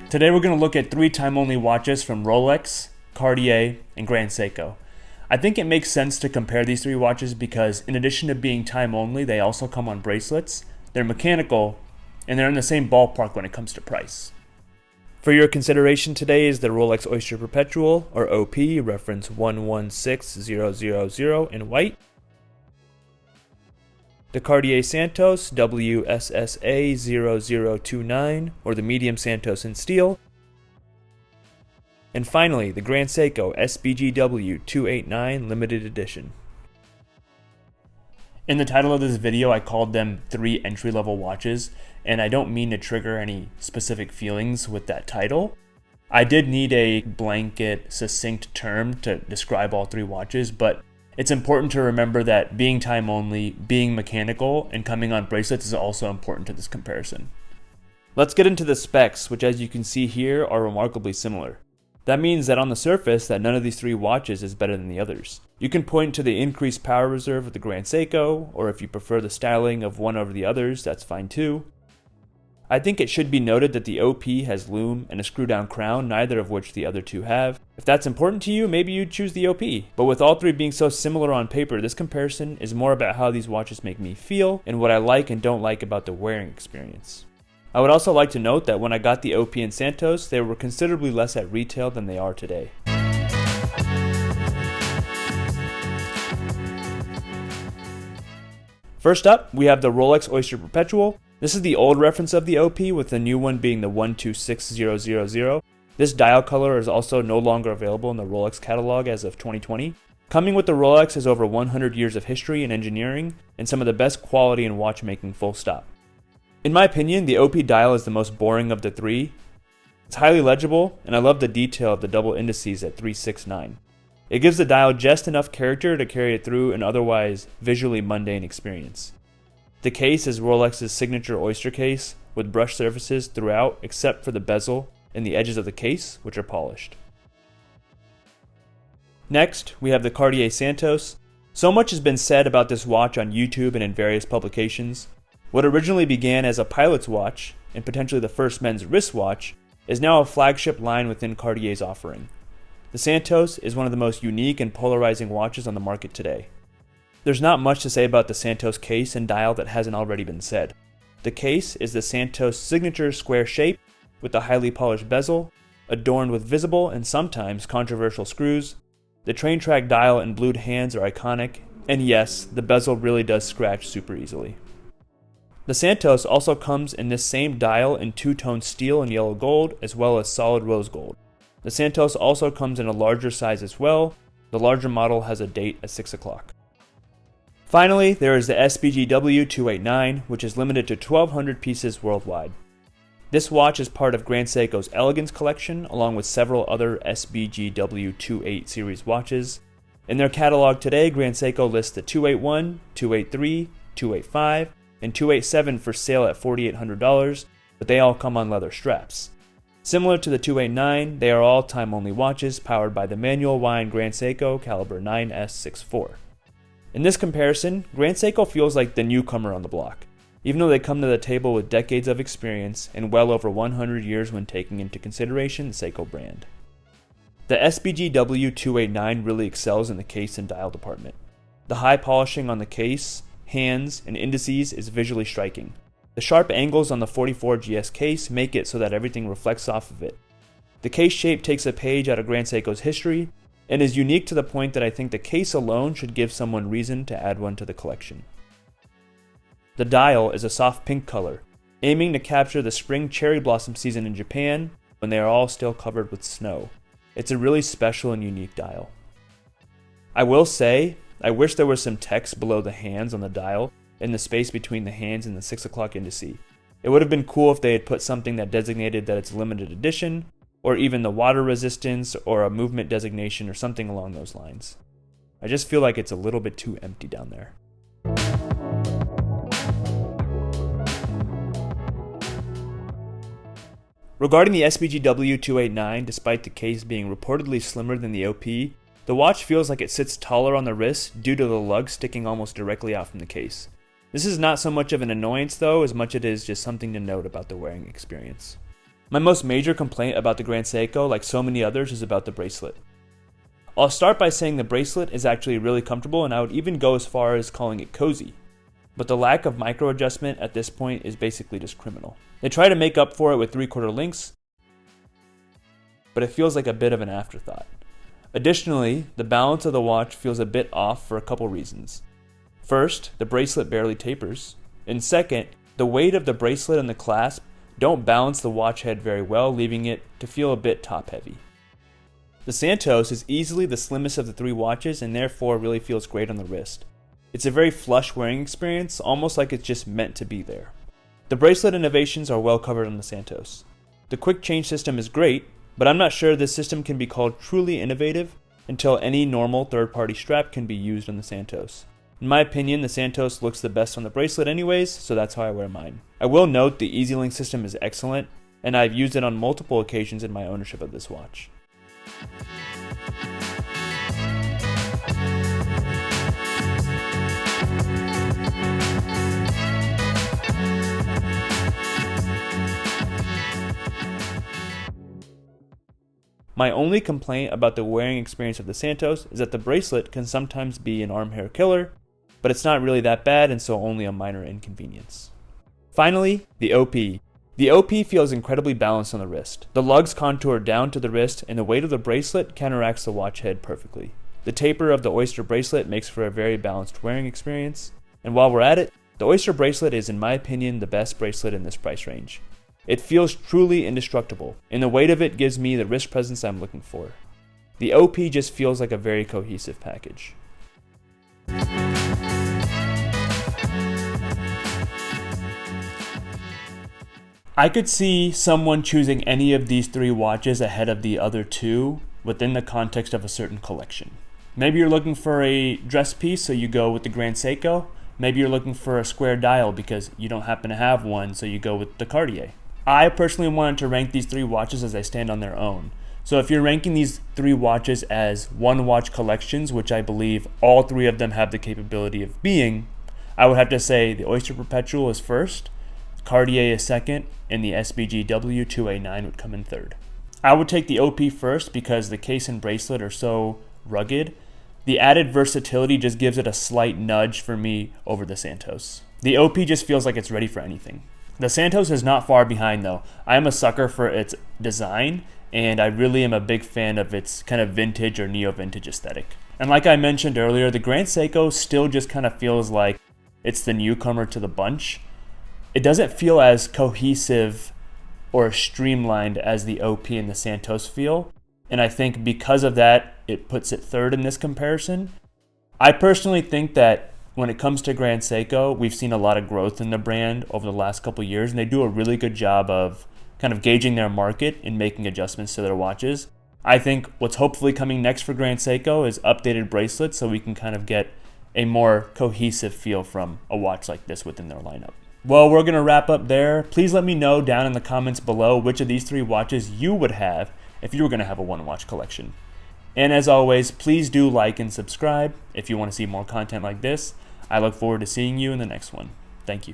Today we're going to look at 3 time-only watches from Rolex, Cartier, and Grand Seiko. I think it makes sense to compare these 3 watches because in addition to being time-only, they also come on bracelets, they're mechanical, and they're in the same ballpark when it comes to price. For your consideration today is the Rolex Oyster Perpetual, or OP, reference 116000 in white. The Cartier Santos WSSA0029, or the medium Santos in steel. And finally, the Grand Seiko SBGW289 limited edition. In the title of this video, I called them 3 entry-level watches, and I don't mean to trigger any specific feelings with that title. I did need a blanket, succinct term to describe all 3 watches, but it's important to remember that being time only, being mechanical, and coming on bracelets is also important to this comparison. Let's get into the specs, which as you can see here are remarkably similar. That means that on the surface that none of these 3 watches is better than the others. You can point to the increased power reserve of the Grand Seiko, or if you prefer the styling of one over the others, that's fine too. I think it should be noted that the OP has lume and a screw-down crown, neither of which the other 2 have. If that's important to you, maybe you'd choose the OP. But with all 3 being so similar on paper, this comparison is more about how these watches make me feel and what I like and don't like about the wearing experience. I would also like to note that when I got the OP and Santos, they were considerably less at retail than they are today. First up, we have the Rolex Oyster Perpetual. This is the old reference of the OP, with the new one being the 126000. This dial color is also no longer available in the Rolex catalog as of 2020. Coming with the Rolex is over 100 years of history and engineering, and some of the best quality in watchmaking, full stop. In my opinion, the OP dial is the most boring of the 3. It's highly legible, and I love the detail of the double indices at 369. It gives the dial just enough character to carry it through an otherwise visually mundane experience. The case is Rolex's signature Oyster case, with brushed surfaces throughout except for the bezel and the edges of the case, which are polished. Next, we have the Cartier Santos. So much has been said about this watch on YouTube and in various publications. What originally began as a pilot's watch, and potentially the first men's wristwatch, is now a flagship line within Cartier's offering. The Santos is one of the most unique and polarizing watches on the market today. There's not much to say about the Santos case and dial that hasn't already been said. The case is the Santos signature square shape with a highly polished bezel, adorned with visible and sometimes controversial screws. The train track dial and blued hands are iconic, and yes, the bezel really does scratch super easily. The Santos also comes in this same dial in 2-tone steel and yellow gold, as well as solid rose gold. The Santos also comes in a larger size as well. The larger model has a date at 6 o'clock. Finally, there is the SBGW289, which is limited to 1,200 pieces worldwide. This watch is part of Grand Seiko's Elegance collection, along with several other SBGW28 series watches. In their catalog today, Grand Seiko lists the 281, 283, 285, and 287 for sale at $4,800, but they all come on leather straps. Similar to the 289, they are all time-only watches powered by the manual wind Grand Seiko caliber 9S64. In this comparison, Grand Seiko feels like the newcomer on the block, even though they come to the table with decades of experience and well over 100 years when taking into consideration the Seiko brand. The SBGW289 really excels in the case and dial department. The high polishing on the case, hands, and indices is visually striking. The sharp angles on the 44GS case make it so that everything reflects off of it. The case shape takes a page out of Grand Seiko's history, and is unique to the point that I think the case alone should give someone reason to add one to the collection. The dial is a soft pink color, aiming to capture the spring cherry blossom season in Japan when they are all still covered with snow. It's a really special and unique dial. I will say, I wish there was some text below the hands on the dial in the space between the hands and the 6 o'clock indice. It would have been cool if they had put something that designated that it's limited edition, or even the water resistance, or a movement designation, or something along those lines. I just feel like it's a little bit too empty down there. Regarding the SBGW289, despite the case being reportedly slimmer than the OP, the watch feels like it sits taller on the wrist due to the lug sticking almost directly out from the case. This is not so much of an annoyance though, as much as it is just something to note about the wearing experience. My most major complaint about the Grand Seiko, like so many others, is about the bracelet. I'll start by saying the bracelet is actually really comfortable, and I would even go as far as calling it cozy. But the lack of micro adjustment at this point is basically just criminal. They try to make up for it with 3/4 links, but it feels like a bit of an afterthought. Additionally, the balance of the watch feels a bit off for a couple reasons. First, the bracelet barely tapers, and second, the weight of the bracelet and the clasp don't balance the watch head very well, leaving it to feel a bit top heavy. The Santos is easily the slimmest of the 3 watches and therefore really feels great on the wrist. It's a very flush wearing experience, almost like it's just meant to be there. The bracelet innovations are well covered on the Santos. The quick change system is great, but I'm not sure this system can be called truly innovative until any normal third-party strap can be used on the Santos. In my opinion, the Santos looks the best on the bracelet anyways, so that's how I wear mine. I will note the EasyLink system is excellent, and I've used it on multiple occasions in my ownership of this watch. My only complaint about the wearing experience of the Santos is that the bracelet can sometimes be an arm hair killer, but it's not really that bad and so only a minor inconvenience. Finally, the OP. The OP feels incredibly balanced on the wrist. The lugs contour down to the wrist and the weight of the bracelet counteracts the watch head perfectly. The taper of the Oyster bracelet makes for a very balanced wearing experience. And while we're at it, the Oyster bracelet is in my opinion the best bracelet in this price range. It feels truly indestructible, and the weight of it gives me the wrist presence I'm looking for. The OP just feels like a very cohesive package. I could see someone choosing any of these 3 watches ahead of the other 2 within the context of a certain collection. Maybe you're looking for a dress piece, so you go with the Grand Seiko. Maybe you're looking for a square dial because you don't happen to have one, so you go with the Cartier. I personally wanted to rank these 3 watches as they stand on their own. So if you're ranking these 3 watches as one watch collections, which I believe all 3 of them have the capability of being, I would have to say the Oyster Perpetual is first, Cartier is second, and the SBG W2A9 would come in third. I would take the OP first because the case and bracelet are so rugged. The added versatility just gives it a slight nudge for me over the Santos. The OP just feels like it's ready for anything. The Santos is not far behind though. I am a sucker for its design, and I really am a big fan of its kind of vintage or neo-vintage aesthetic. And like I mentioned earlier, the Grand Seiko still just kind of feels like it's the newcomer to the bunch. It doesn't feel as cohesive or streamlined as the OP and the Santos feel, and I think because of that, it puts it third in this comparison. I personally think that when it comes to Grand Seiko, we've seen a lot of growth in the brand over the last couple of years, and they do a really good job of kind of gauging their market and making adjustments to their watches. I think what's hopefully coming next for Grand Seiko is updated bracelets so we can kind of get a more cohesive feel from a watch like this within their lineup. Well, we're going to wrap up there. Please let me know down in the comments below which of these 3 watches you would have if you were going to have a one-watch collection. And as always, please do like and subscribe if you want to see more content like this. I look forward to seeing you in the next one. Thank you.